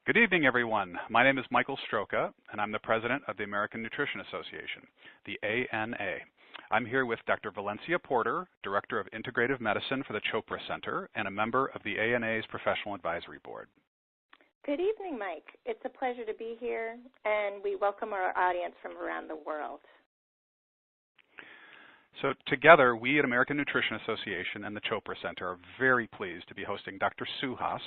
Good evening, everyone. My name is Michael Stroka, and I'm the president of the American Nutrition Association, the ANA. I'm here with Dr. Valencia Porter, Director of Integrative Medicine for the Chopra Center, and a member of the ANA's Professional Advisory Board. Good evening, Mike. It's a pleasure to be here, and we welcome our audience from around the world. So together, we at American Nutrition Association and the Chopra Center are very pleased to be hosting Dr. Suhas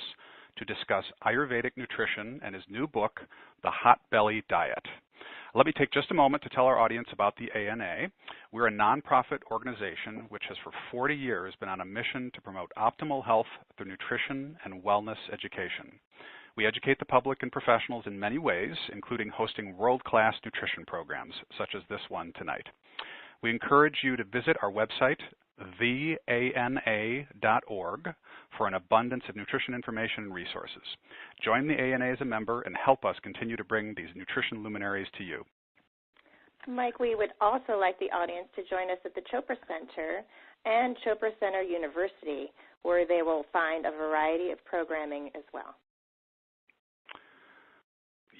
to discuss Ayurvedic nutrition and his new book, The Hot Belly Diet. Let me take just a moment to tell our audience about the ANA. We're a nonprofit organization which has for 40 years been on a mission to promote optimal health through nutrition and wellness education. We educate the public and professionals in many ways, including hosting world-class nutrition programs, such as this one tonight. We encourage you to visit our website, theana.org, for an abundance of nutrition information and resources. Join the ANA as a member and help us continue to bring these nutrition luminaries to you. Mike, we would also like the audience to join us at the Chopra Center and Chopra Center University, where they will find a variety of programming as well.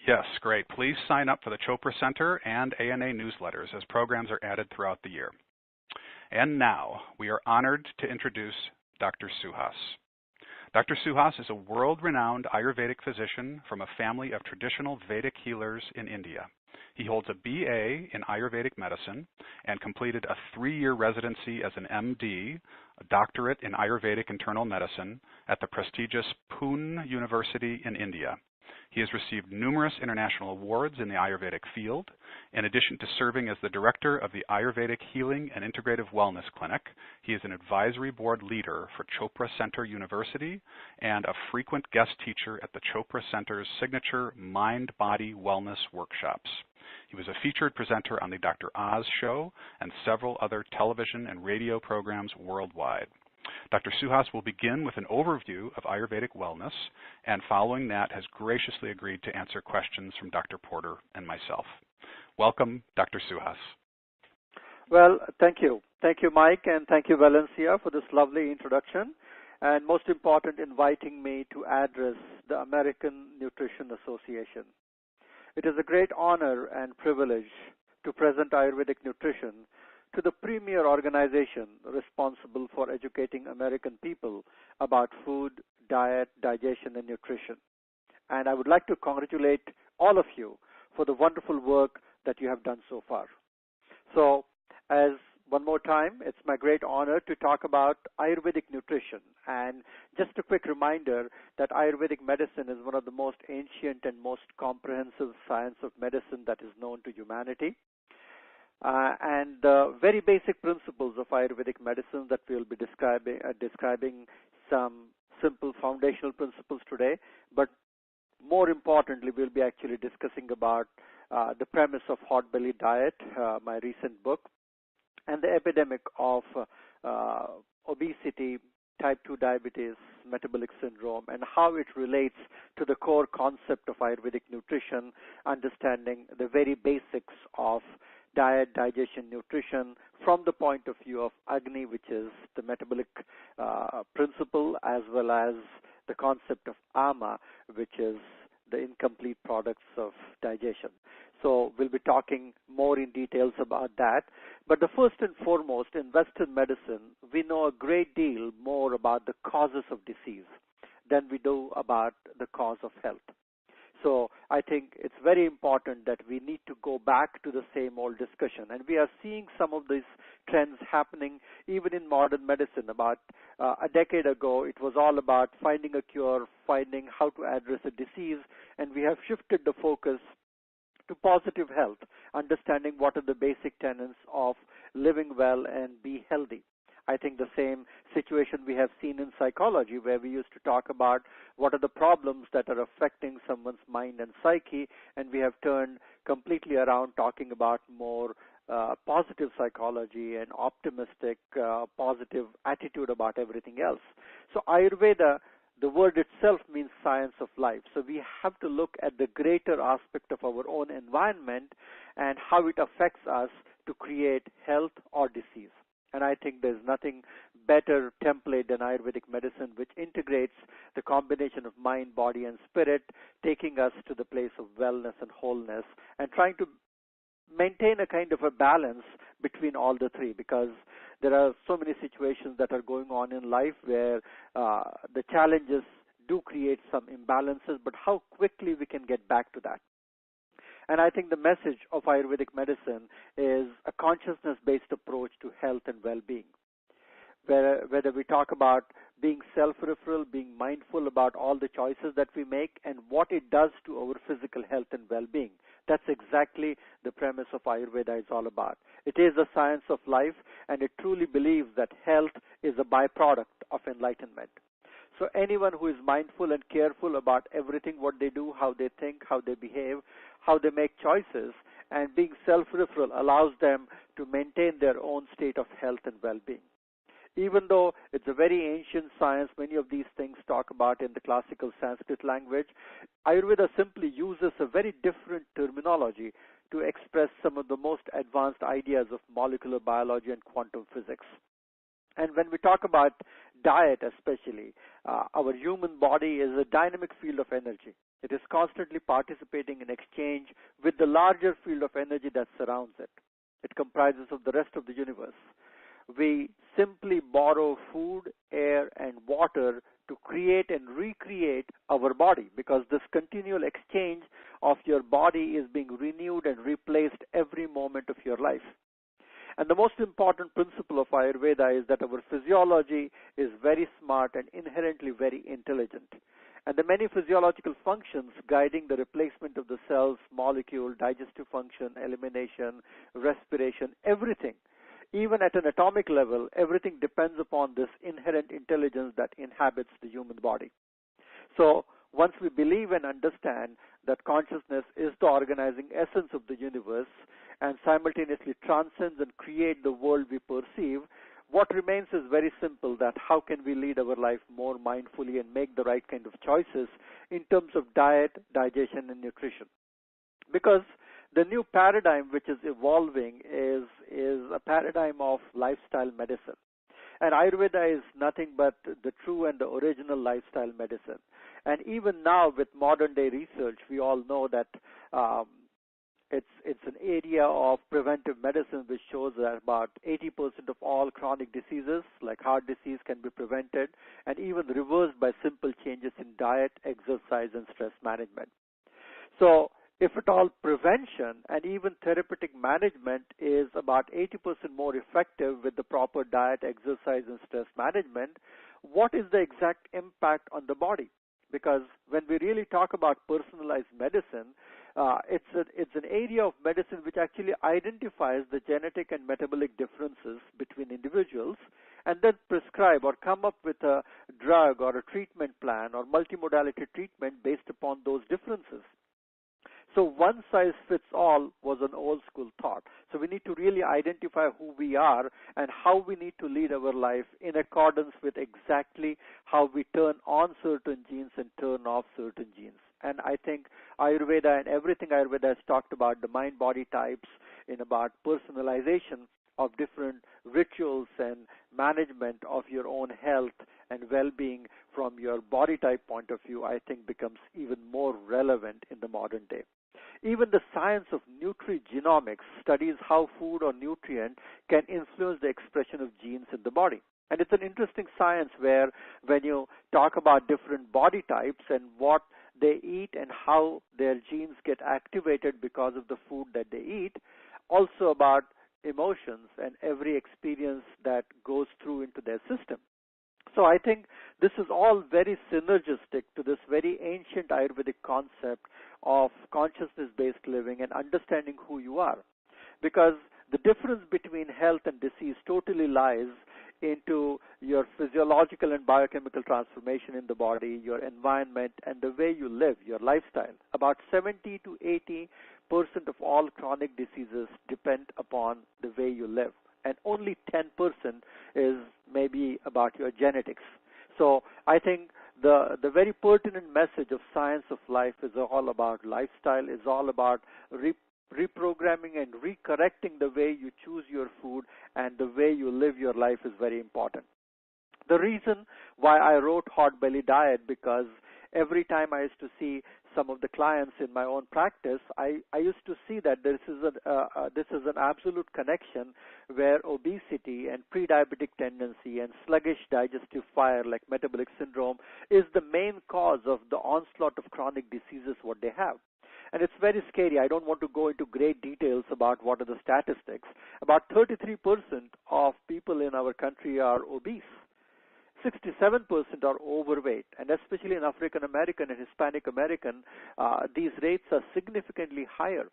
Yes, great. Please sign up for the Chopra Center and ANA newsletters as programs are added throughout the year. And now, we are honored to introduce Dr. Suhas. Dr. Suhas is a world-renowned Ayurvedic physician from a family of traditional Vedic healers in India. He holds a BA in Ayurvedic medicine and completed a 3-year residency as an MD, a doctorate in Ayurvedic internal medicine, at the prestigious Pune University in India. He has received numerous international awards in the Ayurvedic field. In addition to serving as the director of the Ayurvedic Healing and Integrative Wellness Clinic, he is an advisory board leader for Chopra Center University and a frequent guest teacher at the Chopra Center's signature Mind-Body Wellness workshops. He was a featured presenter on the Dr. Oz Show and several other television and radio programs worldwide. Dr. Suhas will begin with an overview of Ayurvedic wellness, and following that has graciously agreed to answer questions from Dr. Porter and myself. Welcome, Dr. Suhas. Well, thank you. Thank you, Mike, and thank you, Valencia, for this lovely introduction, and most important, inviting me to address the American Nutrition Association. It is a great honor and privilege to present Ayurvedic nutrition to the premier organization responsible for educating American people about food, diet, digestion, and nutrition. And I would like to congratulate all of you for the wonderful work that you have done so far. So, as one more time, it's my great honor to talk about Ayurvedic nutrition. And just a quick reminder that Ayurvedic medicine is one of the most ancient and most comprehensive science of medicine that is known to humanity. And the very basic principles of Ayurvedic medicine that we will be describing some simple foundational principles today, but more importantly, we'll be actually discussing about the premise of Hot Belly Diet, my recent book, and the epidemic of obesity, type 2 diabetes, metabolic syndrome, and how it relates to the core concept of Ayurvedic nutrition, understanding the very basics of diet, digestion, nutrition from the point of view of Agni, which is the metabolic principle, as well as the concept of Ama, which is the incomplete products of digestion. So we'll be talking more in details about that. But the first and foremost, in Western medicine, we know a great deal more about the causes of disease than we do about the cause of health. So I think it's very important that we need to go back to the same old discussion. And we are seeing some of these trends happening even in modern medicine. About a decade ago, it was all about finding a cure, finding how to address a disease, and we have shifted the focus to positive health, understanding what are the basic tenets of living well and be healthy. I think the same situation we have seen in psychology, where we used to talk about what are the problems that are affecting someone's mind and psyche, and we have turned completely around talking about more positive psychology and optimistic, positive attitude about everything else. So Ayurveda, the word itself means science of life. So we have to look at the greater aspect of our own environment and how it affects us to create health or disease. And I think there's nothing better template than Ayurvedic medicine, which integrates the combination of mind, body, and spirit, taking us to the place of wellness and wholeness, and trying to maintain a kind of a balance between all the three, because there are so many situations that are going on in life where the challenges do create some imbalances, but how quickly we can get back to that. And I think the message of Ayurvedic medicine is a consciousness-based approach to health and well-being. Whether we talk about being self-referral, being mindful about all the choices that we make and what it does to our physical health and well-being. That's exactly the premise of Ayurveda is all about. It is a science of life, and it truly believes that health is a byproduct of enlightenment. So anyone who is mindful and careful about everything, what they do, how they think, how they behave, how they make choices, and being self-referral allows them to maintain their own state of health and well-being. Even though it's a very ancient science, many of these things talk about in the classical Sanskrit language, Ayurveda simply uses a very different terminology to express some of the most advanced ideas of molecular biology and quantum physics. And when we talk about diet especially, our human body is a dynamic field of energy. It is constantly participating in exchange with the larger field of energy that surrounds it. It comprises of the rest of the universe. We simply borrow food, air, and water to create and recreate our body, because this continual exchange of your body is being renewed and replaced every moment of your life. And the most important principle of Ayurveda is that our physiology is very smart and inherently very intelligent. And the many physiological functions guiding the replacement of the cells, molecule, digestive function, elimination, respiration, everything, even at an atomic level, everything depends upon this inherent intelligence that inhabits the human body. So once we believe and understand that consciousness is the organizing essence of the universe and simultaneously transcends and creates the world we perceive, what remains is very simple, that how can we lead our life more mindfully and make the right kind of choices in terms of diet, digestion, and nutrition. Because the new paradigm which is evolving is a paradigm of lifestyle medicine. And Ayurveda is nothing but the true and the original lifestyle medicine. And even now with modern day research, we all know that it's an area of preventive medicine which shows that about 80% of all chronic diseases like heart disease can be prevented and even reversed by simple changes in diet, exercise, and stress management. So if at all, prevention and even therapeutic management is about 80% more effective with the proper diet, exercise, and stress management. What is the exact impact on the body? Because when we really talk about personalized medicine, it's an area of medicine which actually identifies the genetic and metabolic differences between individuals and then prescribe or come up with a drug or a treatment plan or multimodality treatment based upon those differences. So one size fits all was an old school thought. So we need to really identify who we are and how we need to lead our life in accordance with exactly how we turn on certain genes and turn off certain genes. And I think Ayurveda and everything Ayurveda has talked about, the mind-body types, in about personalization of different rituals and management of your own health and well-being from your body type point of view, I think becomes even more relevant in the modern day. Even the science of nutrigenomics studies how food or nutrient can influence the expression of genes in the body. And it's an interesting science where when you talk about different body types and what they eat and how their genes get activated because of the food that they eat, also about emotions and every experience that goes through into their system. So I think this is all very synergistic to this very ancient Ayurvedic concept of consciousness-based living and understanding who you are. Because the difference between health and disease totally lies into your physiological and biochemical transformation in the body, your environment, and the way you live, your lifestyle. About 70 to 80% of all chronic diseases depend upon the way you live. And only 10% is maybe about your genetics. So I think the very pertinent message of science of life is all about lifestyle, is all about reprogramming and recorrecting the way you choose your food, and the way you live your life is very important. The reason why I wrote Hot Belly Diet, because every time I used to see some of the clients in my own practice, I used to see that this is an absolute connection where obesity and pre-diabetic tendency and sluggish digestive fire like metabolic syndrome is the main cause of the onslaught of chronic diseases what they have. And it's very scary. I don't want to go into great details about what are the statistics. About 33% of people in our country are obese. 67% are overweight, and especially in African American and Hispanic American, these rates are significantly higher.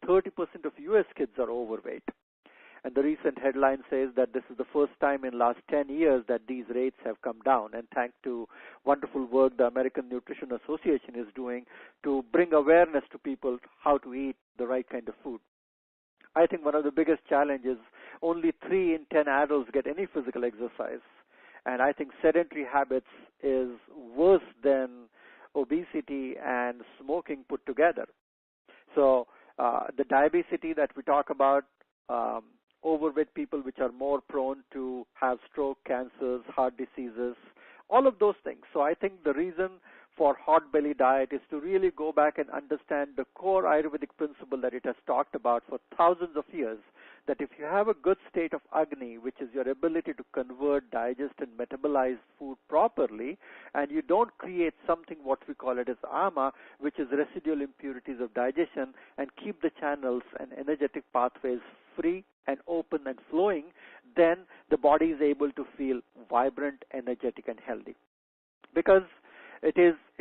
30% of U.S. kids are overweight. And the recent headline says that this is the first time in last 10 years that these rates have come down, and thanks to wonderful work the American Nutrition Association is doing to bring awareness to people how to eat the right kind of food. I think one of the biggest challenges, only 3 in 10 adults get any physical exercise. And I think sedentary habits is worse than obesity and smoking put together. So the diabetes that we talk about, overweight people which are more prone to have stroke, cancers, heart diseases, all of those things. So I think the reason for Hot Belly Diet is to really go back and understand the core Ayurvedic principle that it has talked about for thousands of years, that if you have a good state of Agni, which is your ability to convert, digest, and metabolize food properly, and you don't create something what we call it as ama, which is residual impurities of digestion, and keep the channels and energetic pathways free and open and flowing, then the body is able to feel vibrant, energetic, and healthy. Because it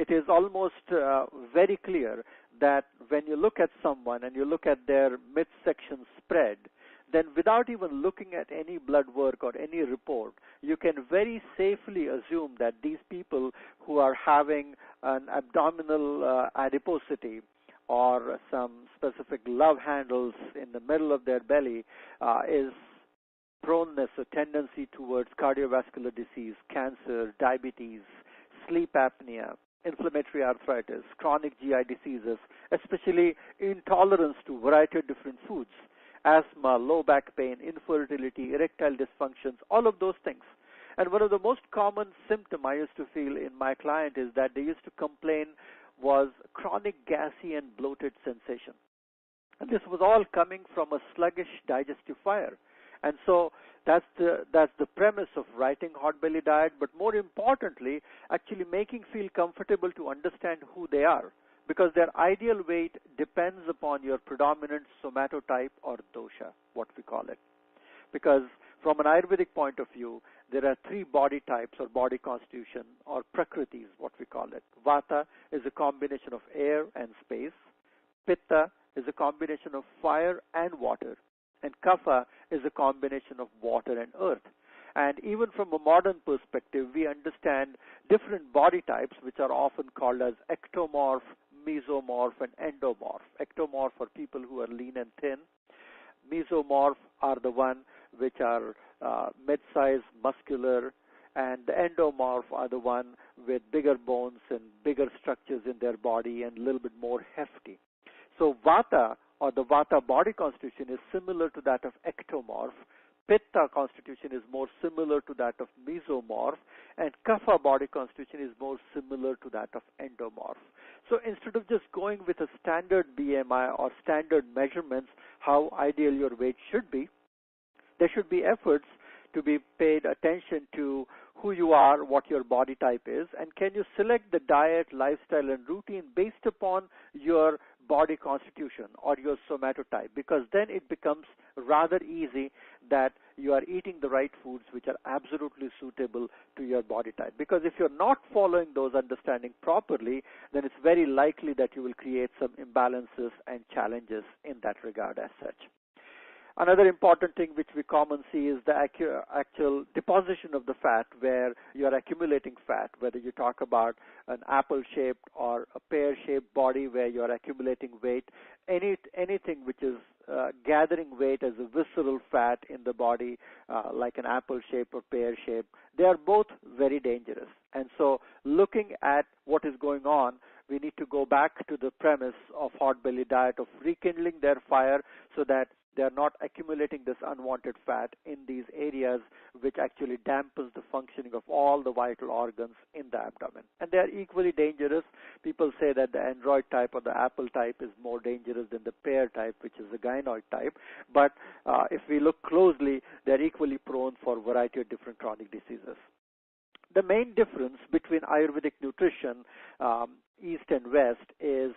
is almost very clear that when you look at someone and you look at their midsection spread, then without even looking at any blood work or any report, you can very safely assume that these people who are having an abdominal adiposity or some specific love handles in the middle of their belly is proneness or tendency towards cardiovascular disease, cancer, diabetes, sleep apnea, inflammatory arthritis, chronic GI diseases, especially intolerance to a variety of different foods, asthma, low back pain, infertility, erectile dysfunctions, all of those things. And one of the most common symptoms I used to feel in my client is that they used to complain was chronic gassy and bloated sensation. And this was all coming from a sluggish digestive fire. And so that's the premise of writing Hot Belly Diet, but more importantly, actually making feel comfortable to understand who they are, because their ideal weight depends upon your predominant somatotype or dosha, what we call it. Because from an Ayurvedic point of view, there are 3 body types or body constitution or prakritis, what we call it. Vata is a combination of air and space. Pitta is a combination of fire and water. And Kapha is a combination of water and earth. And even from a modern perspective, we understand different body types, which are often called as ectomorph, mesomorph, and endomorph. Ectomorph are people who are lean and thin. Mesomorph are the one which are mid-sized, muscular, and the endomorph are the one with bigger bones and bigger structures in their body and a little bit more hefty. So Vata, or the Vata body constitution, is similar to that of ectomorph. Pitta constitution is more similar to that of mesomorph, and Kapha body constitution is more similar to that of endomorph. So instead of just going with a standard BMI or standard measurements, how ideal your weight should be, there should be efforts to be paid attention to who you are, what your body type is, and can you select the diet, lifestyle, and routine based upon your body constitution or your somatotype, because then it becomes rather easy that you are eating the right foods which are absolutely suitable to your body type. Because if you're not following those understanding properly, then it's very likely that you will create some imbalances and challenges in that regard as such. Another important thing which we commonly see is the actual deposition of the fat, where you are accumulating fat, whether you talk about an apple-shaped or a pear-shaped body where you are accumulating weight, anything which is gathering weight as a visceral fat in the body, like an apple shape or pear shape, they are both very dangerous. And so looking at what is going on, we need to go back to the premise of Hot Belly Diet of rekindling their fire so that They are not accumulating this unwanted fat in these areas, which actually dampens the functioning of all the vital organs in the abdomen. And they are equally dangerous. People say that the Android type or the Apple type is more dangerous than the pear type, which is the gynoid type. But if we look closely, they're equally prone for a variety of different chronic diseases. The main difference between Ayurvedic nutrition, East and West, is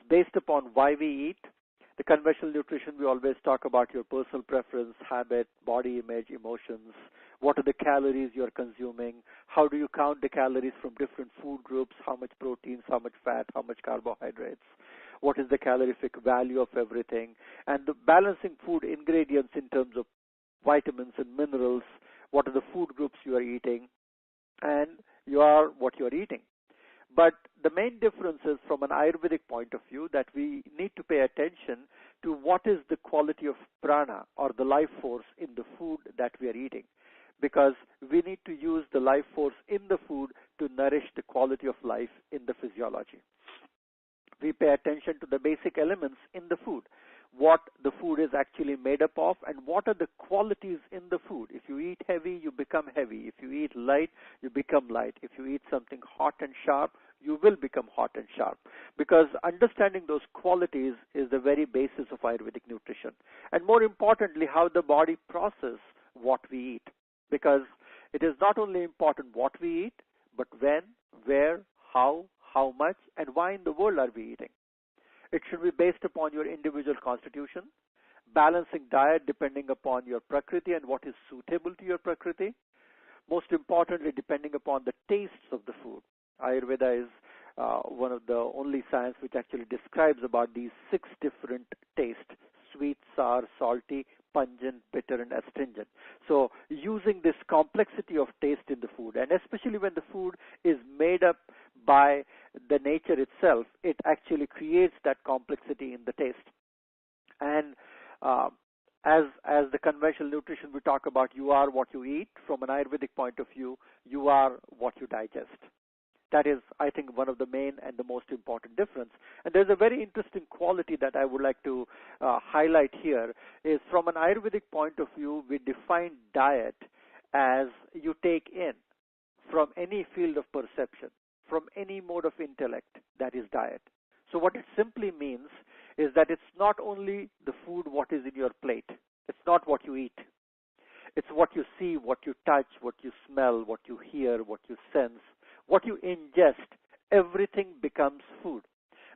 based upon why we eat. The conventional nutrition, we always talk about your personal preference, habit, body image, emotions. What are the calories you're consuming? How do you count the calories from different food groups? How much proteins, how much fat, how much carbohydrates? What is the calorific value of everything? And the balancing food ingredients in terms of vitamins and minerals. What are the food groups you are eating? And you are what you are eating. But the main difference is from an Ayurvedic point of view that we need to pay attention to what is the quality of prana or the life force in the food that we are eating, because we need to use the life force in the food to nourish the quality of life in the physiology. We pay attention to the basic elements in the food, what the food is actually made up of, and what are the qualities in the food. If you eat heavy, you become heavy. If you eat light, you become light. If you eat something hot and sharp, you will become hot and sharp. Because understanding those qualities is the very basis of Ayurvedic nutrition. And more importantly, how the body processes what we eat. Because it is not only important what we eat, but when, where, how much, and why in the world are we eating. It should be based upon your individual constitution, balancing diet depending upon your prakriti and what is suitable to your prakriti. Most importantly, depending upon the tastes of the food. Ayurveda is one of the only science which actually describes about these 6 different tastes: sweet, sour, salty, pungent, bitter, and astringent. So using this complexity of taste in the food, and especially when the food is made up by the nature itself, it actually creates that complexity in the taste. And as the conventional nutrition, we talk about you are what you eat. From an Ayurvedic point of view, you are what you digest. That is, I think, one of the main and the most important difference. And there's a very interesting quality that I would like to highlight here is from an Ayurvedic point of view, we define diet as you take in from any field of perception, from any mode of intellect, that is diet. So what it simply means is that it's not only the food what is in your plate. It's not what you eat. It's what you see, what you touch, what you smell, what you hear, what you sense, what you ingest. Everything becomes food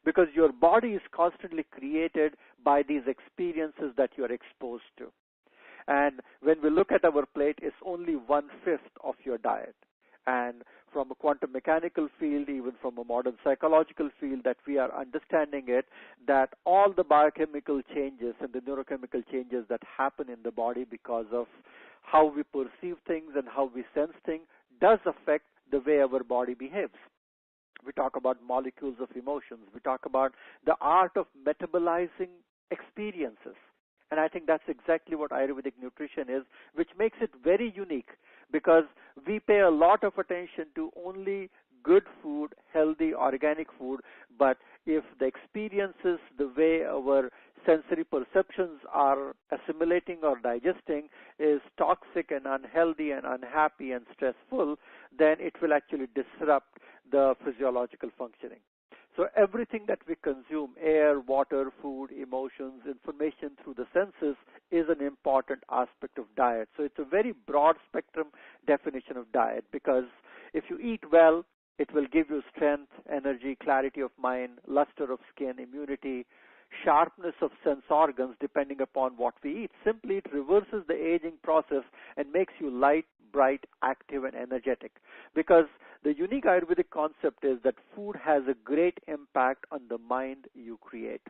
because your body is constantly created by these experiences that you are exposed to. And when we look at our plate, it's only 1/5 of your diet. And from a quantum mechanical field, even from a modern psychological field, that we are understanding it, that all the biochemical changes and the neurochemical changes that happen in the body because of how we perceive things and how we sense things does affect the way our body behaves. We talk about molecules of emotions. We talk about the art of metabolizing experiences. And I think that's exactly what Ayurvedic nutrition is, which makes it very unique because we pay a lot of attention to only good food, healthy, organic food, but if the experiences, the way our sensory perceptions are assimilating or digesting is toxic and unhealthy and unhappy and stressful, then it will actually disrupt the physiological functioning. So everything that we consume, air, water, food, emotions, information through the senses is an important aspect of diet. So it's a very broad spectrum definition of diet because if you eat well, it will give you strength, energy, clarity of mind, luster of skin, immunity, sharpness of sense organs depending upon what we eat. Simply, it reverses the aging process and makes you light, bright, active, and energetic. Because the unique Ayurvedic concept is that food has a great impact on the mind you create.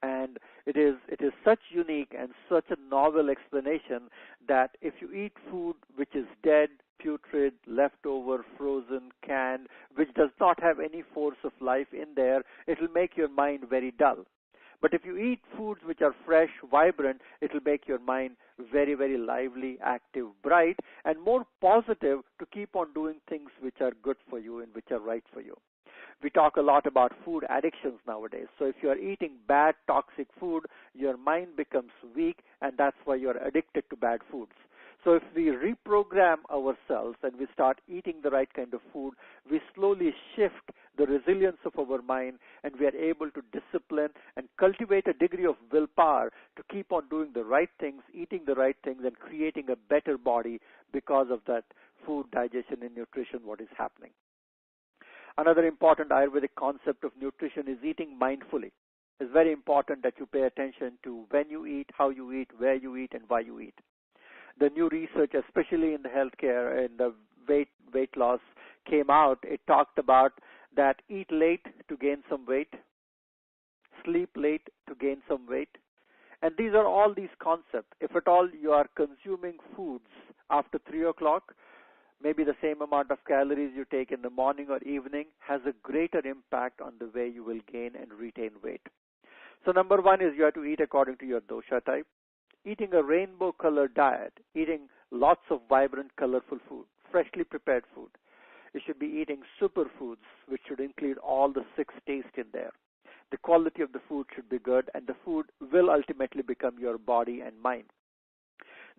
And it is such unique and such a novel explanation that if you eat food which is dead, putrid, leftover, frozen, canned, which does not have any force of life in there, it will make your mind very dull. But if you eat foods which are fresh, vibrant, it will make your mind very, very lively, active, bright, and more positive to keep on doing things which are good for you and which are right for you. We talk a lot about food addictions nowadays. So if you're eating bad, toxic food, your mind becomes weak, and that's why you're addicted to bad foods. So if we reprogram ourselves and we start eating the right kind of food, we slowly shift the resilience of our mind, and we are able to discipline and cultivate a degree of willpower to keep on doing the right things, eating the right things, and creating a better body because of that food, digestion, and nutrition, what is happening. Another important Ayurvedic concept of nutrition is eating mindfully. It's very important that you pay attention to when you eat, how you eat, where you eat, and why you eat. The new research, especially in the healthcare and the weight loss, came out. It talked about that eat late to gain some weight, sleep late to gain some weight. And these are all these concepts. If at all you are consuming foods after 3 o'clock, maybe the same amount of calories you take in the morning or evening has a greater impact on the way you will gain and retain weight. So number one is you have to eat according to your dosha type. Eating a rainbow-colored diet, eating lots of vibrant, colorful food, freshly prepared food. You should be eating superfoods, which should include all the 6 tastes in there. The quality of the food should be good, and the food will ultimately become your body and mind.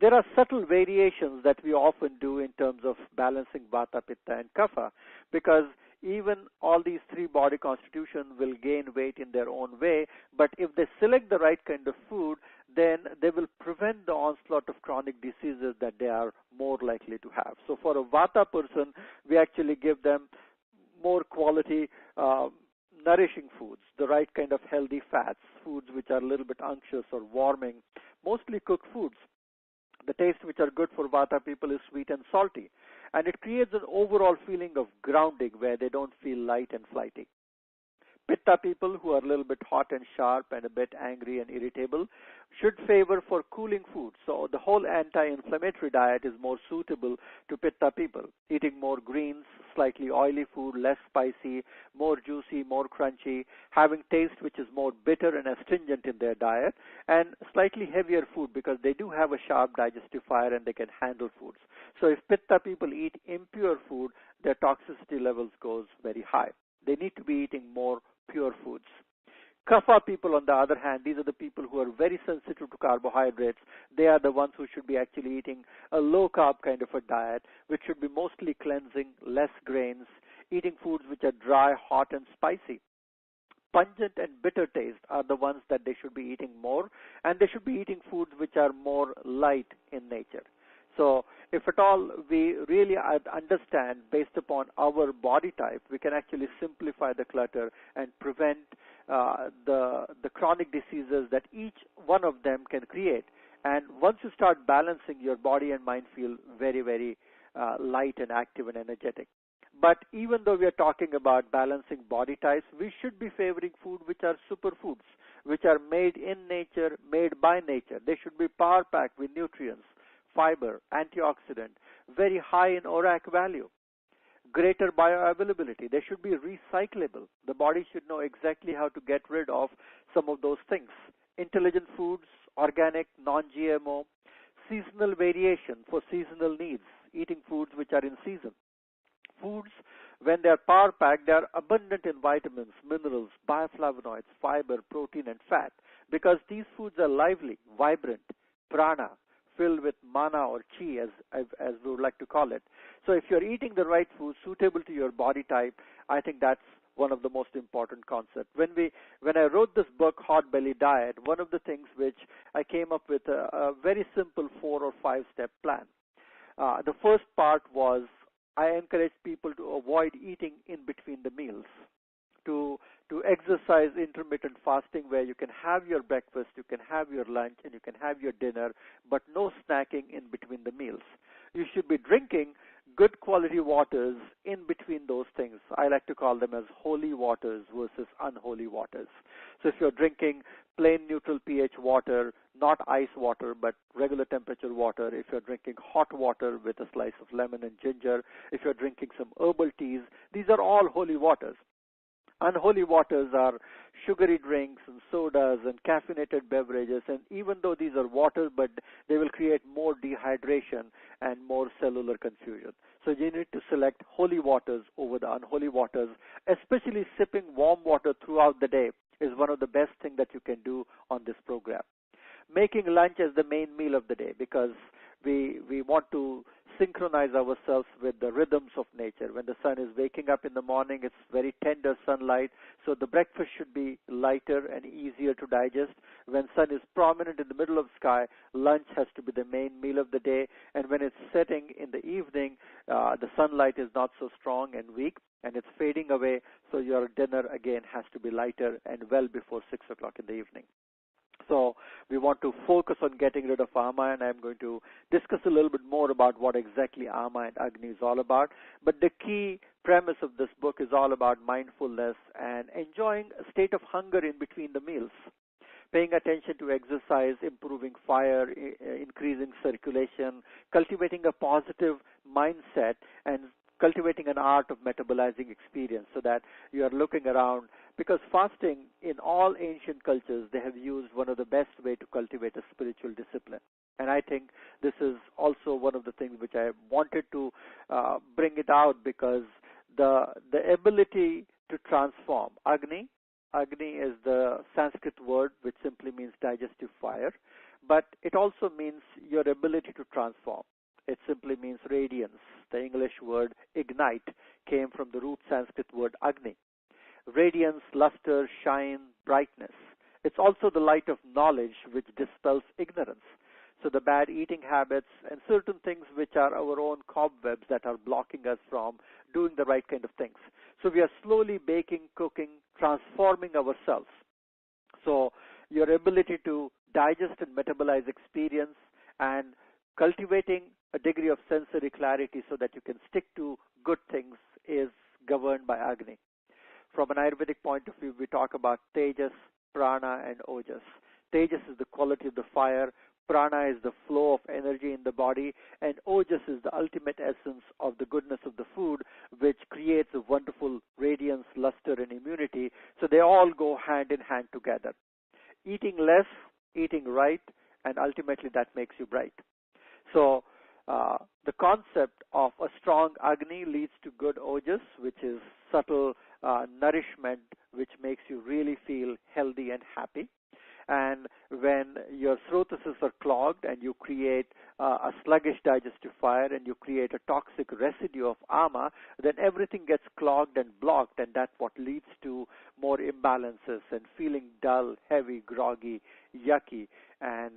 There are subtle variations that we often do in terms of balancing Vata, Pitta, and Kapha, because even all these 3 body constitutions will gain weight in their own way, but if they select the right kind of food, then they will prevent the onslaught of chronic diseases that they are more likely to have. So for a Vata person, we actually give them more quality, nourishing foods, the right kind of healthy fats, foods which are a little bit unctuous or warming, mostly cooked foods. The taste which are good for Vata people is sweet and salty, and it creates an overall feeling of grounding where they don't feel light and flighty. Pitta people, who are a little bit hot and sharp and a bit angry and irritable, should favor for cooling food. So the whole anti-inflammatory diet is more suitable to Pitta people. Eating more greens, slightly oily food, less spicy, more juicy, more crunchy, having taste which is more bitter and astringent in their diet, and slightly heavier food because they do have a sharp digestive fire and they can handle foods. So if Pitta people eat impure food, their toxicity levels goes very high. They need to be eating more pure foods. Kapha people, on the other hand, these are the people who are very sensitive to carbohydrates. They are the ones who should be actually eating a low-carb kind of a diet, which should be mostly cleansing, less grains, eating foods which are dry, hot, and spicy. Pungent and bitter taste are the ones that they should be eating more, and they should be eating foods which are more light in nature. So if at all we really understand based upon our body type, we can actually simplify the clutter and prevent the chronic diseases that each one of them can create. And once you start balancing, your body and mind feel very, very light and active and energetic. But even though we are talking about balancing body types, we should be favoring food which are superfoods, which are made in nature, made by nature. They should be power-packed with nutrients, fiber, antioxidant, very high in ORAC value, greater bioavailability. They should be recyclable. The body should know exactly how to get rid of some of those things. Intelligent foods, organic, non-GMO, seasonal variation for seasonal needs, eating foods which are in season. Foods, when they are power-packed, they are abundant in vitamins, minerals, bioflavonoids, fiber, protein, and fat, because these foods are lively, vibrant, prana, filled with mana or chi, as we would like to call it. So if you're eating the right food suitable to your body type, I think that's one of the most important concepts. When I wrote this book, Hot Belly Diet, one of the things which I came up with a very simple 4 or 5 step plan. The first part was I encourage people to avoid eating in between the meals, to exercise intermittent fasting where you can have your breakfast, you can have your lunch, and you can have your dinner, but no snacking in between the meals. You should be drinking good quality waters in between those things. I like to call them as holy waters versus unholy waters. So if you're drinking plain neutral pH water, not ice water, but regular temperature water, if you're drinking hot water with a slice of lemon and ginger, if you're drinking some herbal teas, these are all holy waters. Unholy waters are sugary drinks and sodas and caffeinated beverages, and even though these are water, but they will create more dehydration and more cellular confusion. So you need to select holy waters over the unholy waters, especially sipping warm water throughout the day is one of the best things that you can do on this program. Making lunch as the main meal of the day, because we want to synchronize ourselves with the rhythms of nature. When the sun is waking up in the morning, it's very tender sunlight, so the breakfast should be lighter and easier to digest. When sun is prominent in the middle of the sky, lunch has to be the main meal of the day, and when it's setting in the evening, the sunlight is not so strong and weak, and it's fading away, so your dinner again has to be lighter and well before 6 o'clock in the evening. So we want to focus on getting rid of Ama, and I'm going to discuss a little bit more about what exactly Ama and Agni is all about. But the key premise of this book is all about mindfulness and enjoying a state of hunger in between the meals, paying attention to exercise, improving fire, increasing circulation, cultivating a positive mindset, and cultivating an art of metabolizing experience, so that you are looking around, because fasting in all ancient cultures, they have used one of the best way to cultivate a spiritual discipline. And I think this is also one of the things which I wanted to bring it out, because the ability to transform, Agni is the Sanskrit word which simply means digestive fire, but it also means your ability to transform. It simply means radiance. The English word ignite came from the root Sanskrit word Agni. Radiance, luster, shine, brightness. It's also the light of knowledge which dispels ignorance. So the bad eating habits and certain things which are our own cobwebs that are blocking us from doing the right kind of things. So we are slowly baking, cooking, transforming ourselves. So your ability to digest and metabolize experience and cultivating a degree of sensory clarity so that you can stick to good things is governed by Agni. From an Ayurvedic point of view, we talk about Tejas, Prana, and Ojas. Tejas is the quality of the fire, Prana is the flow of energy in the body, and Ojas is the ultimate essence of the goodness of the food, which creates a wonderful radiance, luster, and immunity. So they all go hand in hand together. Eating less, eating right, and ultimately that makes you bright. So the concept of a strong Agni leads to good Ojas, which is subtle nourishment, which makes you really feel healthy and happy. And when your throatuses are clogged and you create a sluggish digestive fire and you create a toxic residue of Ama, then everything gets clogged and blocked, and that's what leads to more imbalances and feeling dull, heavy, groggy, yucky, and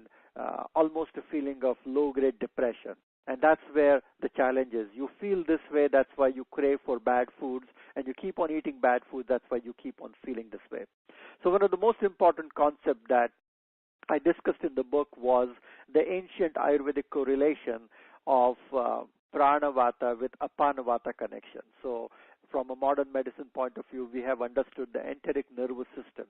almost a feeling of low-grade depression. And that's where the challenge is. You feel this way, that's why you crave for bad foods, and you keep on eating bad food, that's why you keep on feeling this way. So one of the most important concepts that I discussed in the book was the ancient Ayurvedic correlation of Pranavata with Apanavata connection. So from a modern medicine point of view, we have understood the enteric nervous system,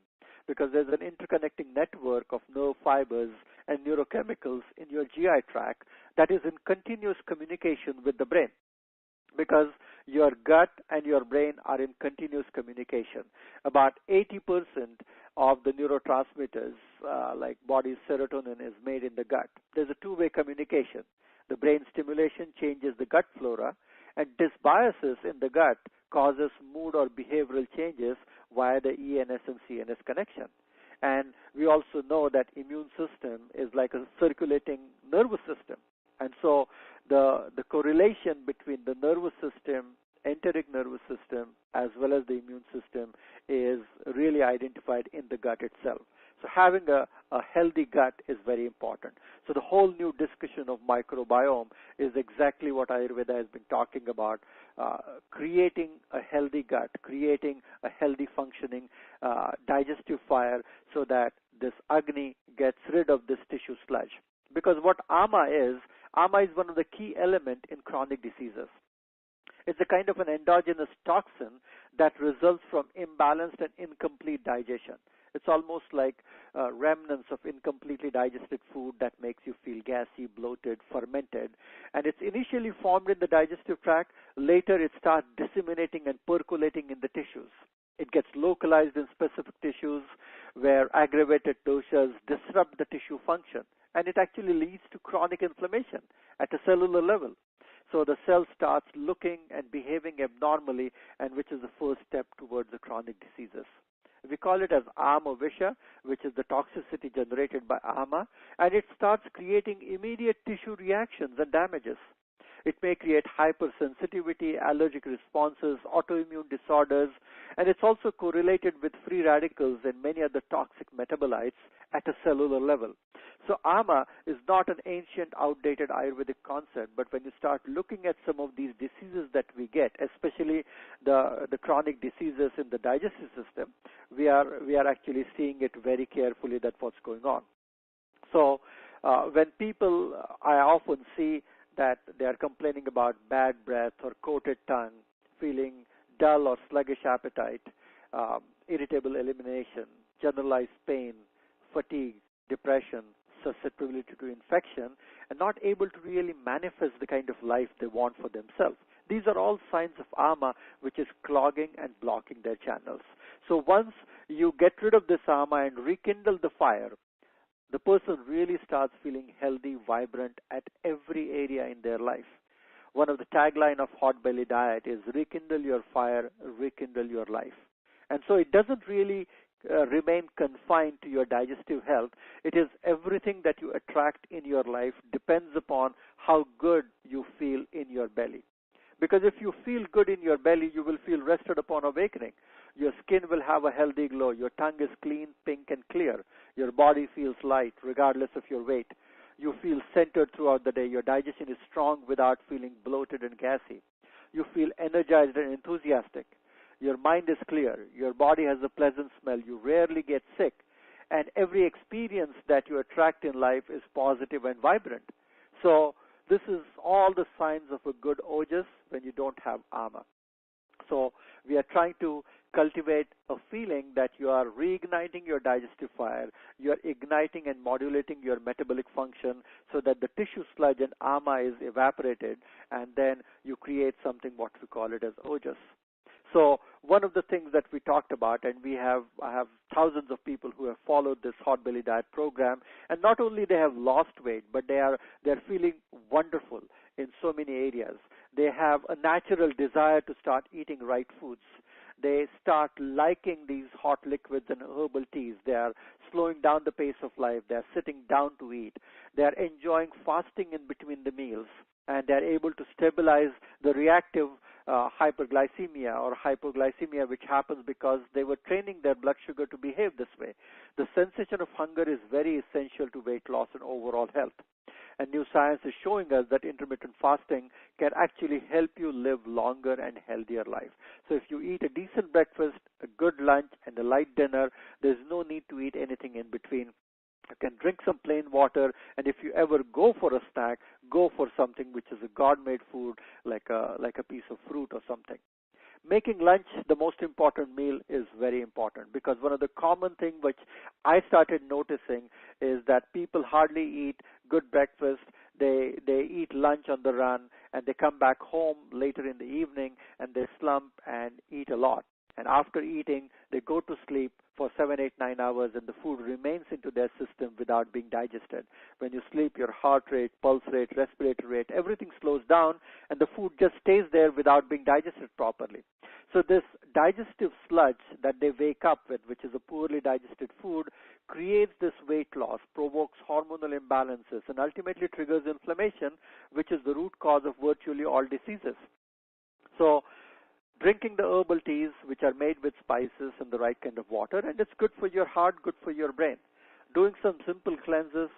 because there's an interconnecting network of nerve fibers and neurochemicals in your GI tract that is in continuous communication with the brain, because your gut and your brain are in continuous communication. About 80% of the neurotransmitters, like body's serotonin, is made in the gut. There's a two-way communication. The brain stimulation changes the gut flora, and dysbiosis in the gut causes mood or behavioral changes via the ENS and CNS connection. And we also know that immune system is like a circulating nervous system. And so the correlation between the nervous system, enteric nervous system, as well as the immune system is really identified in the gut itself. So having a healthy gut is very important. So the whole new discussion of microbiome is exactly what Ayurveda has been talking about, creating a healthy gut, creating a healthy functioning digestive fire so that this Agni gets rid of this tissue sludge. Because what Ama is one of the key elements in chronic diseases. It's a kind of an endogenous toxin that results from imbalanced and incomplete digestion. It's almost like remnants of incompletely digested food that makes you feel gassy, bloated, fermented. And it's initially formed in the digestive tract. Later, it starts disseminating and percolating in the tissues. It gets localized in specific tissues where aggravated doshas disrupt the tissue function. And it actually leads to chronic inflammation at a cellular level. So the cell starts looking and behaving abnormally, and which is the first step towards the chronic diseases. We call it as ama visha, which is the toxicity generated by ama, and it starts creating immediate tissue reactions and damages. It may create hypersensitivity, allergic responses, autoimmune disorders, and it's also correlated with free radicals and many other toxic metabolites at a cellular level. So ama is not an ancient, outdated Ayurvedic concept, but when you start looking at some of these diseases that we get, especially the chronic diseases in the digestive system, we are actually seeing it very carefully that what's going on. So when people, I often see that they are complaining about bad breath or coated tongue, feeling dull or sluggish appetite, irritable elimination, generalized pain, fatigue, depression, susceptibility to infection, and not able to really manifest the kind of life they want for themselves. These are all signs of ama, which is clogging and blocking their channels. So once you get rid of this ama and rekindle the fire, the person really starts feeling healthy, vibrant at every area in their life. One of the tagline of Hot Belly Diet is rekindle your fire, rekindle your life. And so it doesn't really remain confined to your digestive health. It is everything that you attract in your life depends upon how good you feel in your belly. Because if you feel good in your belly, you will feel rested upon awakening. Your skin will have a healthy glow. Your tongue is clean, pink, and clear. Your body feels light regardless of your weight. You feel centered throughout the day. Your digestion is strong without feeling bloated and gassy. You feel energized and enthusiastic. Your mind is clear. Your body has a pleasant smell. You rarely get sick. And every experience that you attract in life is positive and vibrant. So this is all the signs of a good ojas when you don't have ama. So we are trying to cultivate a feeling that you are reigniting your digestive fire, you are igniting and modulating your metabolic function so that the tissue sludge and ama is evaporated, and then you create something what we call it as ojas. So one of the things that we talked about, and I have thousands of people who have followed this Hot Belly Diet program, and not only they have lost weight, but they're feeling wonderful in so many areas. They have a natural desire to start eating right foods. They start liking these hot liquids and herbal teas. They are slowing down the pace of life. They are sitting down to eat. They are enjoying fasting in between the meals, and they are able to stabilize the reactive hyperglycemia or hypoglycemia, which happens because they were training their blood sugar to behave this way. The sensation of hunger is very essential to weight loss and overall health. And new science is showing us that intermittent fasting can actually help you live longer and healthier life. So if you eat a decent breakfast, a good lunch, and a light dinner, there's no need to eat anything in between. You can drink some plain water, and if you ever go for a snack, go for something which is a God-made food, like a piece of fruit or something. Making lunch the most important meal is very important, because one of the common things which I started noticing is that people hardly eat good breakfast. They eat lunch on the run, and they come back home later in the evening and they slump and eat a lot. And after eating, they go to sleep for 7, 8, 9 hours, and the food remains into their system without being digested. When you sleep, your heart rate, pulse rate, respiratory rate, everything slows down, and the food just stays there without being digested properly. So this digestive sludge that they wake up with, which is a poorly digested food, creates this weight loss, provokes hormonal imbalances, and ultimately triggers inflammation, which is the root cause of virtually all diseases. So drinking the herbal teas, which are made with spices and the right kind of water, and it's good for your heart, good for your brain. Doing some simple cleanses,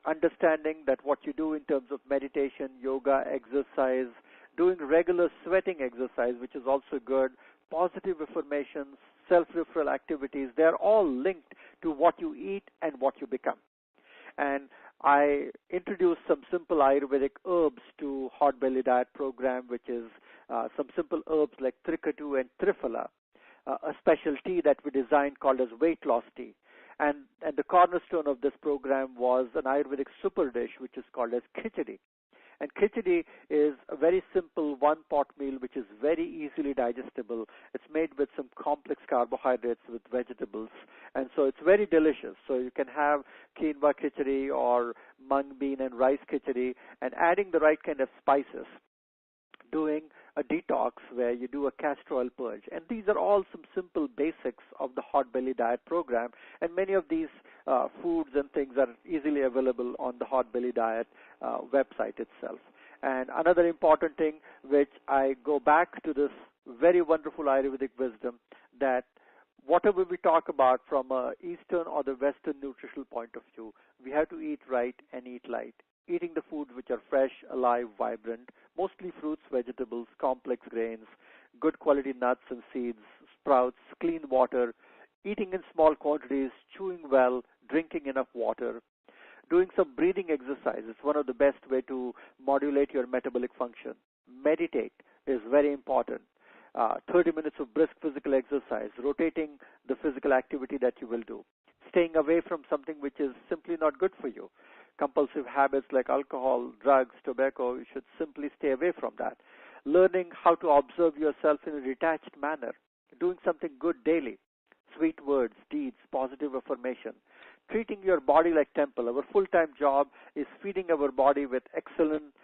understanding that what you do in terms of meditation, yoga, exercise, doing regular sweating exercise, which is also good, positive affirmations, self-referral activities, they're all linked to what you eat and what you become. And I introduced some simple Ayurvedic herbs to Hot Belly Diet program, which is some simple herbs like Trikatu and Triphala, a special tea that we designed called as weight loss tea. And the cornerstone of this program was an Ayurvedic super dish, which is called as khichdi. And khichdi is a very simple one-pot meal which is very easily digestible. It's made with some complex carbohydrates with vegetables, and so it's very delicious. So you can have quinoa khichdi or mung bean and rice khichdi, and adding the right kind of spices, doing a detox where you do a castor oil purge. And these are all some simple basics of the hot belly diet program. And many of these foods and things are easily available on the hot belly diet website itself. And another important thing, which I go back to this very wonderful Ayurvedic wisdom, that whatever we talk about from a Eastern or the Western nutritional point of view, we have to eat right and eat light. Eating the foods which are fresh, alive, vibrant, mostly fruits, vegetables, complex grains, good quality nuts and seeds, sprouts, clean water, eating in small quantities, chewing well, drinking enough water, doing some breathing exercise is one of the best way to modulate your metabolic function. Meditate is very important. 30 minutes of brisk physical exercise, rotating the physical activity that you will do, staying away from something which is simply not good for you. Compulsive habits like alcohol, drugs, tobacco, you should simply stay away from that. Learning how to observe yourself in a detached manner, doing something good daily, sweet words, deeds, positive affirmation, treating your body like temple. Our full-time job is feeding our body with excellent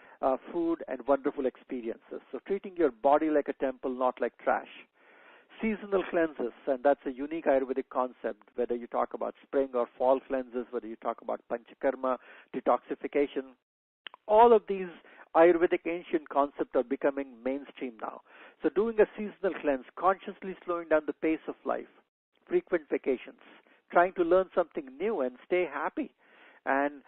food and wonderful experiences. So treating your body like a temple, not like trash. Seasonal cleanses, and that's a unique Ayurvedic concept, whether you talk about spring or fall cleanses, whether you talk about panchakarma, detoxification. All of these Ayurvedic ancient concepts are becoming mainstream now. So doing a seasonal cleanse, consciously slowing down the pace of life, frequent vacations, trying to learn something new and stay happy, and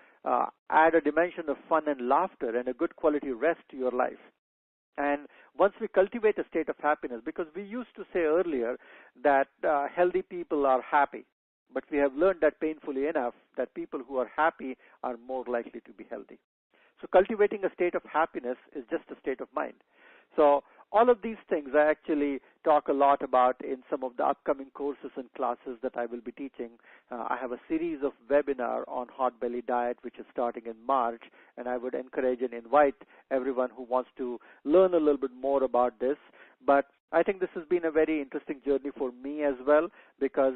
add a dimension of fun and laughter and a good quality rest to your life. And once we cultivate a state of happiness, because we used to say earlier that healthy people are happy, but we have learned that painfully enough that people who are happy are more likely to be healthy. So cultivating a state of happiness is just a state of mind. So all of these things I actually talk a lot about in some of the upcoming courses and classes that I will be teaching. I have a series of webinar on hot belly diet which is starting in March, and I would encourage and invite everyone who wants to learn a little bit more about this. But I think this has been a very interesting journey for me as well, because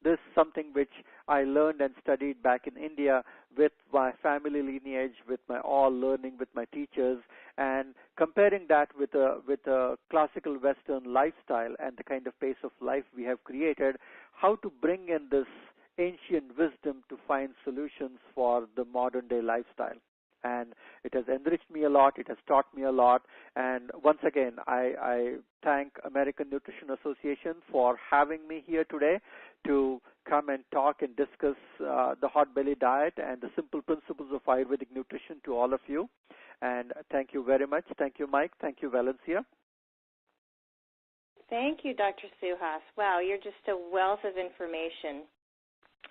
this is something which I learned and studied back in India with my family lineage, with my all learning with my teachers, and comparing that with a classical Western lifestyle and the kind of pace of life we have created, how to bring in this ancient wisdom to find solutions for the modern day lifestyle. And it has enriched me a lot, it has taught me a lot, and once again, I thank American Nutrition Association for having me here today to come and talk and discuss the hot belly diet and the simple principles of Ayurvedic nutrition to all of you. And thank you very much. Thank you, Mike. Thank you, Valencia. Thank you, Dr. Suhas. Wow, you're just a wealth of information.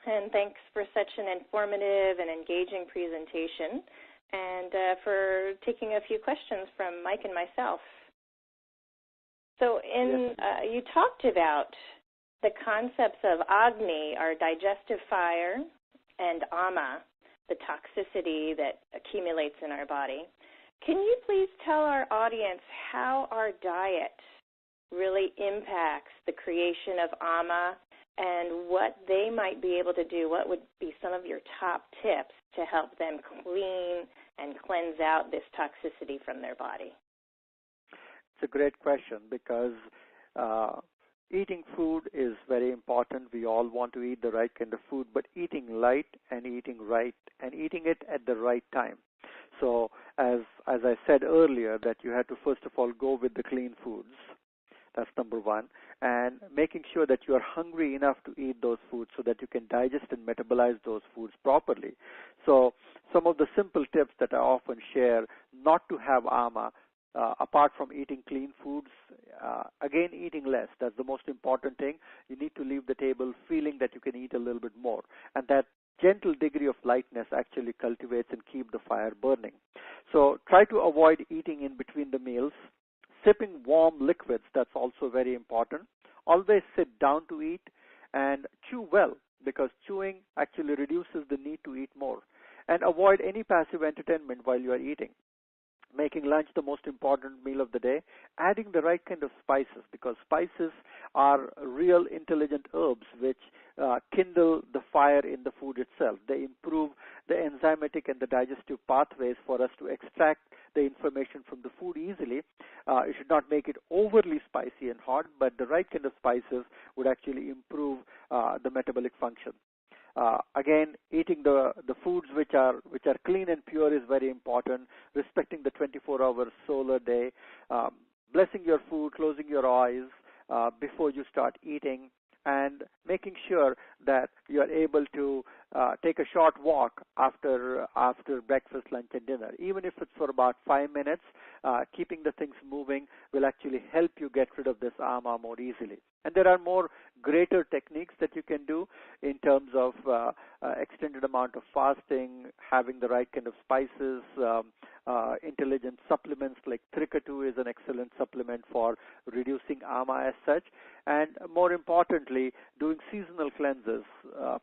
And thanks for such an informative and engaging presentation, and for taking a few questions from Mike and myself. So you talked about the concepts of Agni, our digestive fire, and Ama, the toxicity that accumulates in our body. Can you please tell our audience how our diet really impacts the creation of Ama and what they might be able to do? What would be some of your top tips to help them clean and cleanse out this toxicity from their body? It's a great question, because eating food is very important. We all want to eat the right kind of food, but eating light and eating right and eating it at the right time. So as I said earlier, that you have to first of all go with the clean foods. That's number one. And making sure that you are hungry enough to eat those foods so that you can digest and metabolize those foods properly. So some of the simple tips that I often share: not to have Ama, apart from eating clean foods, again, eating less. That's the most important thing. You need to leave the table feeling that you can eat a little bit more. And that gentle degree of lightness actually cultivates and keep the fire burning. So try to avoid eating in between the meals. Sipping warm liquids, that's also very important. Always sit down to eat, and chew well, because chewing actually reduces the need to eat more. And avoid any passive entertainment while you are eating. Making lunch the most important meal of the day. Adding the right kind of spices, because spices are real intelligent herbs which kindle the fire in the food itself. They improve the enzymatic and the digestive pathways for us to extract the information from the food easily. You should not make it overly spicy and hot, but the right kind of spices would actually improve the metabolic function. Again, eating the foods which are clean and pure is very important. Respecting the 24-hour solar day, blessing your food, closing your eyes before you start eating, and making sure that you are able to take a short walk after breakfast, lunch, and dinner. Even if it's for about 5 minutes, keeping the things moving will actually help you get rid of this ama more easily. And there are more greater techniques that you can do in terms of extended amount of fasting, having the right kind of spices, intelligent supplements like Trikatu is an excellent supplement for reducing ama as such, and more importantly, doing seasonal cleanses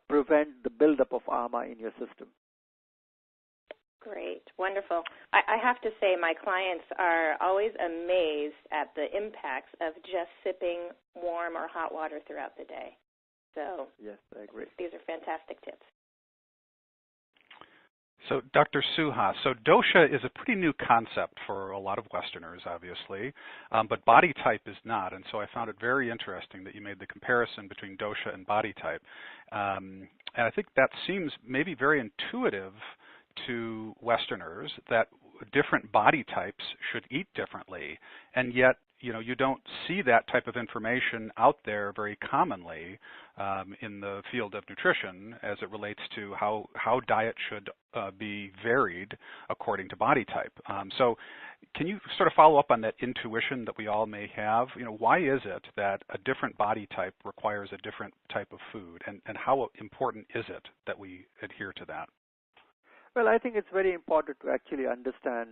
prevent the buildup of ama in your system. Great, wonderful. I have to say my clients are always amazed at the impacts of just sipping warm or hot water throughout the day. So yes, I agree. These are fantastic tips. So Dr. Suhas, so dosha is a pretty new concept for a lot of Westerners, obviously, but body type is not, and so I found it very interesting that you made the comparison between dosha and body type. And I think that seems maybe very intuitive to Westerners that different body types should eat differently, and yet you don't see that type of information out there very commonly in the field of nutrition as it relates to how diet should be varied according to body type. So can you sort of follow up on that intuition that we all may have? Why is it that a different body type requires a different type of food, and how important is it that we adhere to that? Well, I think it's very important to actually understand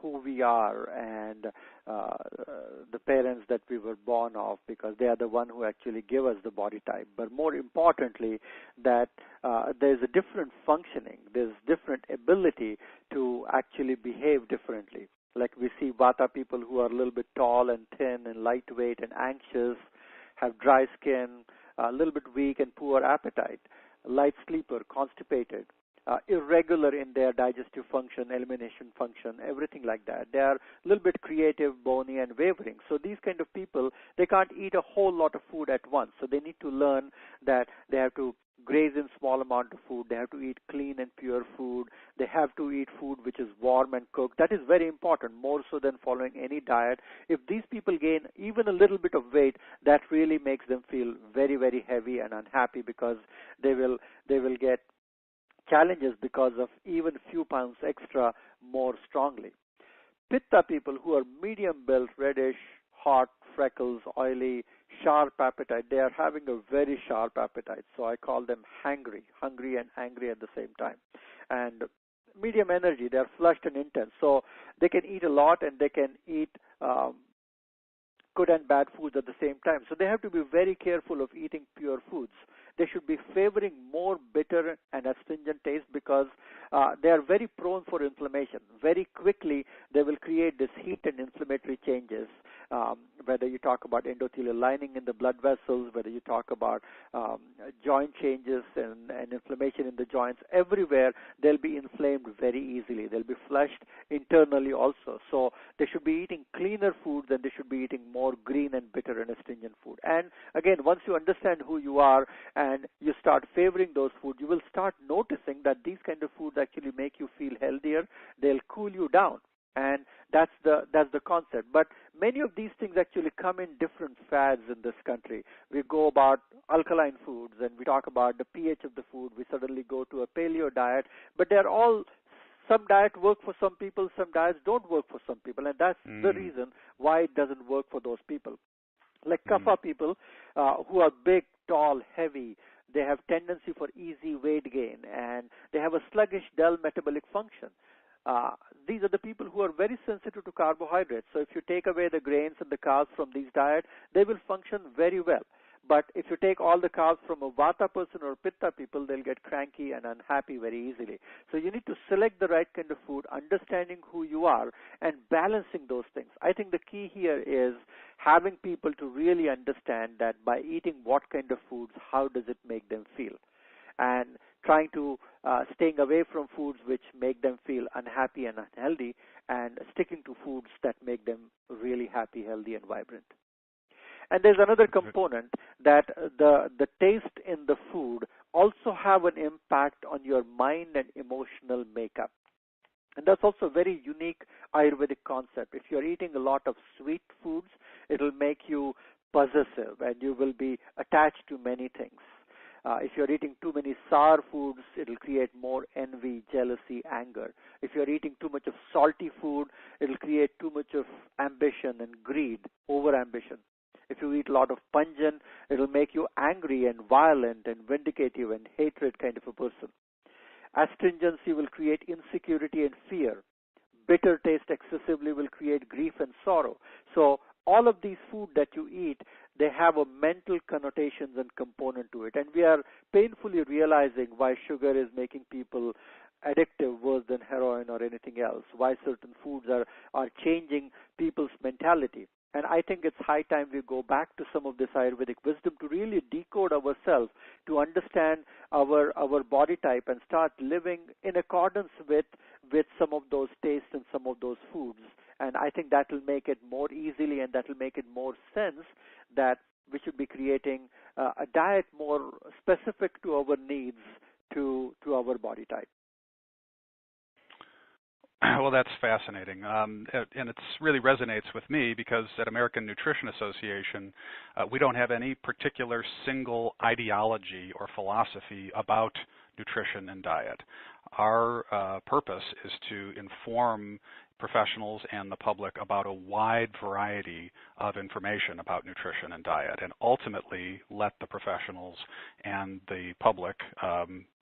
who we are and the parents that we were born of, because they are the one who actually give us the body type. But more importantly, that there's a different functioning, there's different ability to actually behave differently. Like we see Vata people who are a little bit tall and thin and lightweight and anxious, have dry skin, a little bit weak and poor appetite, light sleeper, constipated. Irregular in their digestive function, elimination function, everything like that. They are a little bit creative, bony, and wavering. So these kind of people, they can't eat a whole lot of food at once. So they need to learn that they have to graze in small amount of food. They have to eat clean and pure food. They have to eat food which is warm and cooked. That is very important, more so than following any diet. If these people gain even a little bit of weight, that really makes them feel very, very heavy and unhappy, because they will get challenges because of even a few pounds extra more strongly. Pitta people who are medium built, reddish, hot, freckles, oily, sharp appetite, they are having a very sharp appetite. So I call them hangry and angry at the same time. And medium energy, they are flushed and intense. So they can eat a lot and they can eat good and bad foods at the same time. So they have to be very careful of eating pure foods. They should be favoring more bitter and astringent taste, because they are very prone for inflammation. Very quickly, they will create this heat and inflammatory changes, whether you talk about endothelial lining in the blood vessels, whether you talk about joint changes and inflammation in the joints. Everywhere, they'll be inflamed very easily. They'll be flushed internally also. So they should be eating cleaner foods, and they should be eating more green and bitter and astringent food. And again, once you understand who you are and you start favoring those foods, you will start noticing that these kind of foods actually make you feel healthier. They'll cool you down, and that's the concept. But many of these things actually come in different fads in this country. We go about alkaline foods, and we talk about the pH of the food. We suddenly go to a paleo diet, but they're all, some diets work for some people, some diets don't work for some people, and that's the reason why it doesn't work for those people. Like kapha people who are big, tall, heavy, they have tendency for easy weight gain, and they have a sluggish, dull metabolic function. These are the people who are very sensitive to carbohydrates. So if you take away the grains and the carbs from these diets, they will function very well. But if you take all the carbs from a Vata person or Pitta people, they'll get cranky and unhappy very easily. So you need to select the right kind of food, understanding who you are, and balancing those things. I think the key here is having people to really understand that by eating what kind of foods, how does it make them feel, and trying to staying away from foods which make them feel unhappy and unhealthy, and sticking to foods that make them really happy, healthy, and vibrant. And there's another component that the taste in the food also have an impact on your mind and emotional makeup. And that's also a very unique Ayurvedic concept. If you're eating a lot of sweet foods, it'll make you possessive and you will be attached to many things. If you're eating too many sour foods, it'll create more envy, jealousy, anger. If you're eating too much of salty food, it'll create too much of ambition and greed, over-ambition. If you eat a lot of pungent, it'll make you angry and violent and vindicative and hatred kind of a person. Astringency will create insecurity and fear. Bitter taste excessively will create grief and sorrow. So all of these food that you eat, they have a mental connotations and component to it. And we are painfully realizing why sugar is making people addictive worse than heroin or anything else, why certain foods are changing people's mentality. And I think it's high time we go back to some of this Ayurvedic wisdom to really decode ourselves, to understand our body type and start living in accordance with some of those tastes and some of those foods. And I think that will make it more easily and that will make it more sense that we should be creating a diet more specific to our needs, to our body type. Well, that's fascinating, and it really resonates with me because at American Nutrition Association, we don't have any particular single ideology or philosophy about nutrition and diet. Our purpose is to inform professionals and the public about a wide variety of information about nutrition and diet, and ultimately let the professionals and the public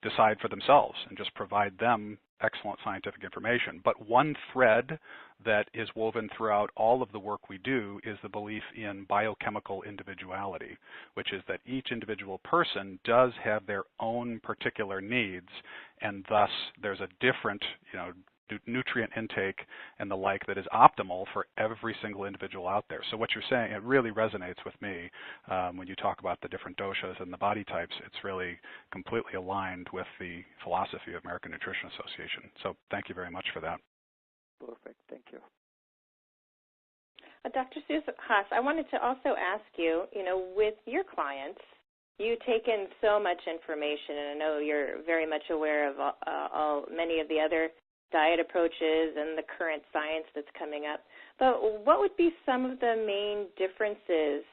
decide for themselves and just provide them excellent scientific information. But one thread that is woven throughout all of the work we do is the belief in biochemical individuality, which is that each individual person does have their own particular needs, and thus there's a different, nutrient intake and the like that is optimal for every single individual out there. So what you're saying, it really resonates with me when you talk about the different doshas and the body types. It's really completely aligned with the philosophy of American Nutrition Association. So thank you very much for that. Perfect. Thank you. Dr. Suhas, I wanted to also ask you, with your clients, you take in so much information, and I know you're very much aware of many of the other diet approaches and the current science that's coming up. But what would be some of the main differences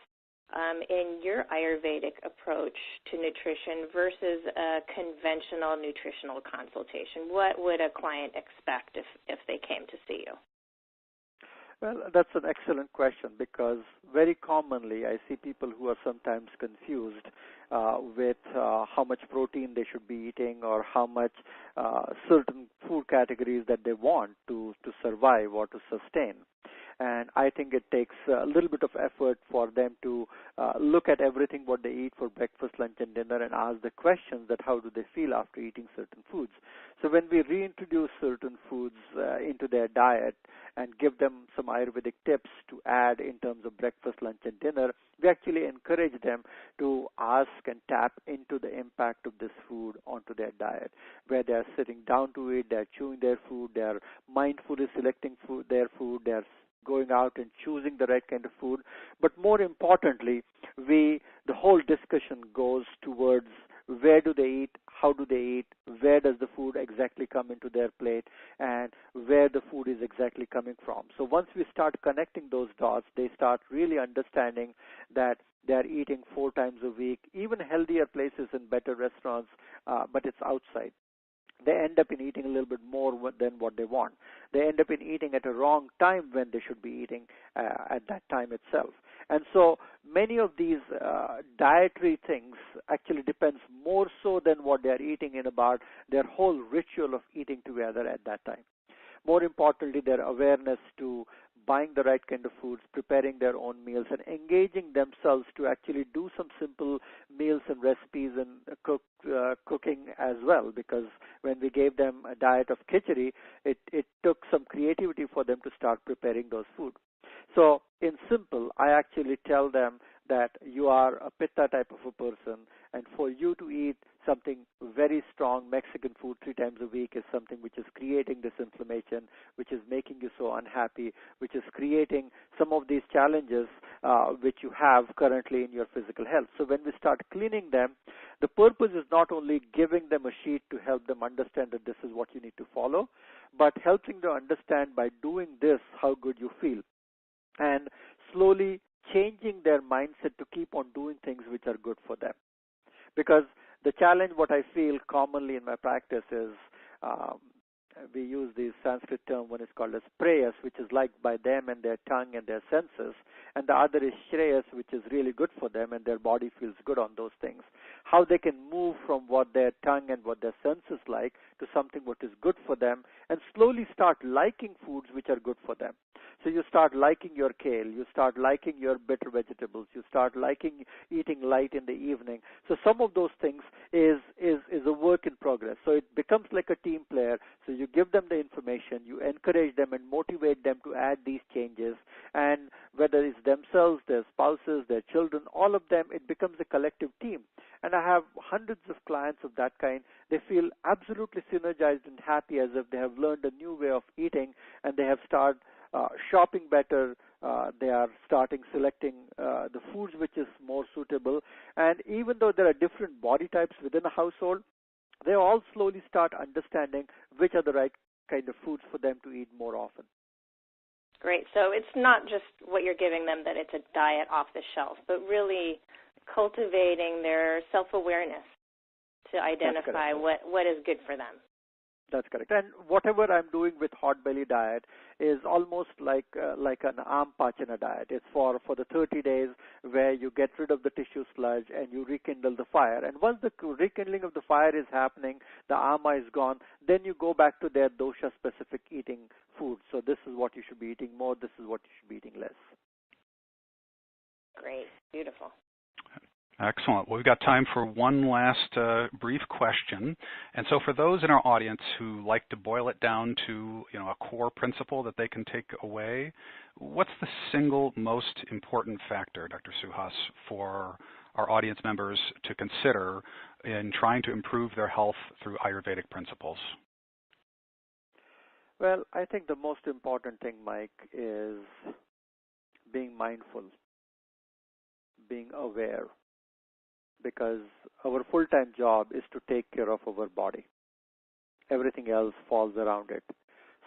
in your Ayurvedic approach to nutrition versus a conventional nutritional consultation? What would a client expect if they came to see you? Well, that's an excellent question because very commonly I see people who are sometimes confused with how much protein they should be eating or how much certain food categories that they want to survive or to sustain. And I think it takes a little bit of effort for them to look at everything what they eat for breakfast, lunch, and dinner and ask the questions that how do they feel after eating certain foods. So when we reintroduce certain foods into their diet and give them some Ayurvedic tips to add in terms of breakfast, lunch, and dinner, we actually encourage them to ask and tap into the impact of this food onto their diet, where they are sitting down to it, they are chewing their food, they are mindfully selecting their food, they are going out and choosing the right kind of food. But more importantly, the whole discussion goes towards where do they eat, how do they eat, where does the food exactly come into their plate, and where the food is exactly coming from. So once we start connecting those dots, they start really understanding that they are eating 4 times a week, even healthier places and better restaurants, but it's outside. They end up in eating a little bit more than what they want. They end up in eating at a wrong time when they should be eating at that time itself. And so many of these dietary things actually depends more so than what they are eating in about their whole ritual of eating together at that time. More importantly, their awareness to buying the right kind of foods, preparing their own meals, and engaging themselves to actually do some simple meals and recipes and cooking as well. Because when we gave them a diet of khichdi, it took some creativity for them to start preparing those food. So in simple, I actually tell them that you are a pitta type of a person, and for you to eat something very strong Mexican food 3 times a week is something which is creating this inflammation, which is making you so unhappy, which is creating some of these challenges which you have currently in your physical health. So when we start cleaning them, the purpose is not only giving them a sheet to help them understand that this is what you need to follow, but helping them understand by doing this how good you feel, and slowly changing their mindset to keep on doing things which are good for them. Because the challenge, what I feel commonly in my practice is, we use this Sanskrit term, one is called as prayas, which is liked by them and their tongue and their senses, and the other is shreyas, which is really good for them and their body feels good on those things. How they can move from what their tongue and what their senses like to something what is good for them, and slowly start liking foods which are good for them. So you start liking your kale, you start liking your bitter vegetables, you start liking eating light in the evening. So some of those things is a work in progress. So it becomes like a team player. So you give them the information, you encourage them and motivate them to add these changes, and whether it's themselves, their spouses, their children, all of them, it becomes a collective team. And I have hundreds of clients of that kind. They feel absolutely synergized and happy as if they have learned a new way of eating, and they have started shopping better. They are starting selecting the foods which is more suitable. And even though there are different body types within a household, they all slowly start understanding which are the right kind of foods for them to eat more often. Great. So it's not just what you're giving them, that it's a diet off the shelf, but really cultivating their self-awareness to identify what is good for them. That's correct. And whatever I'm doing with hot belly diet is almost like an aam pachana diet. It's for the 30 days where you get rid of the tissue sludge and you rekindle the fire. And once the rekindling of the fire is happening, the ama is gone, then you go back to their dosha-specific eating food. So this is what you should be eating more, this is what you should be eating less. Great. Beautiful. Excellent. Well, we've got time for one last brief question. And so for those in our audience who like to boil it down to, a core principle that they can take away, what's the single most important factor, Dr. Suhas, for our audience members to consider in trying to improve their health through Ayurvedic principles? Well, I think the most important thing, Mike, is being mindful, being aware. Because our full-time job is to take care of our body. Everything else falls around it.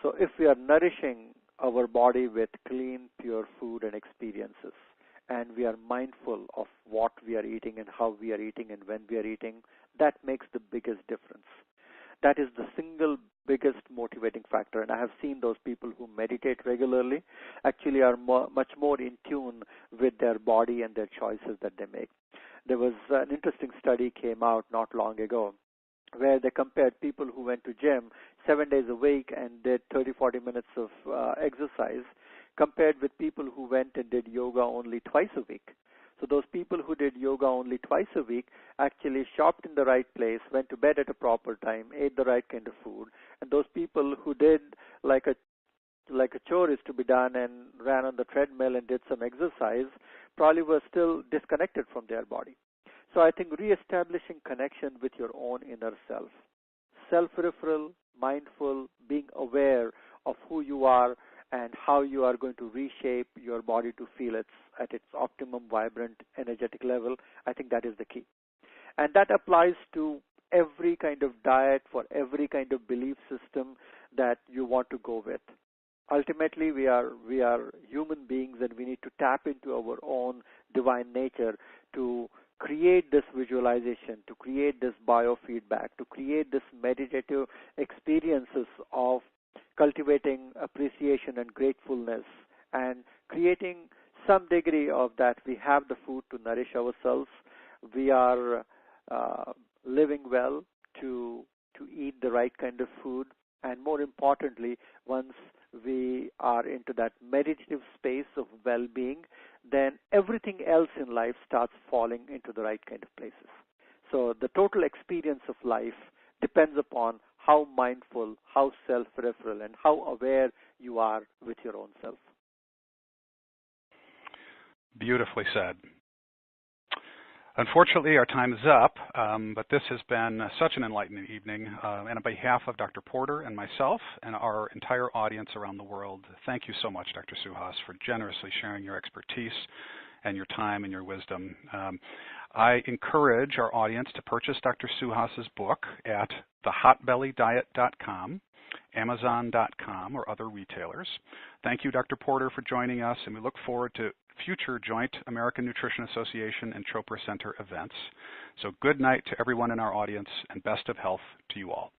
So if we are nourishing our body with clean, pure food and experiences, and we are mindful of what we are eating and how we are eating and when we are eating, that makes the biggest difference. That is the single biggest motivating factor. And I have seen those people who meditate regularly actually are much more in tune with their body and their choices that they make. There was an interesting study came out not long ago where they compared people who went to gym 7 days a week and did 30-40 minutes of exercise compared with people who went and did yoga only twice a week. So those people who did yoga only twice a week actually shopped in the right place, went to bed at a proper time, ate the right kind of food. And those people who did like a chore is to be done and ran on the treadmill and did some exercise probably were still disconnected from their body. So I think reestablishing connection with your own inner self, self-referral, mindful, being aware of who you are and how you are going to reshape your body to feel at its optimum, vibrant, energetic level, I think that is the key. And that applies to every kind of diet, for every kind of belief system that you want to go with. Ultimately, we are human beings, and we need to tap into our own divine nature to create this visualization, to create this biofeedback, to create this meditative experiences of cultivating appreciation and gratefulness, and creating some degree of that. We have the food to nourish ourselves. We are living well to eat the right kind of food, and more importantly, once we are into that meditative space of well-being, then everything else in life starts falling into the right kind of places. So the total experience of life depends upon how mindful, how self-referral, and how aware you are with your own self. Beautifully said. Unfortunately, our time is up, but this has been such an enlightening evening. And on behalf of Dr. Porter and myself and our entire audience around the world, thank you so much, Dr. Suhas, for generously sharing your expertise and your time and your wisdom. I encourage our audience to purchase Dr. Suhas's book at thehotbellydiet.com, Amazon.com, or other retailers. Thank you, Dr. Porter, for joining us, and we look forward to future joint American Nutrition Association and Chopra Center events. So good night to everyone in our audience, and best of health to you all.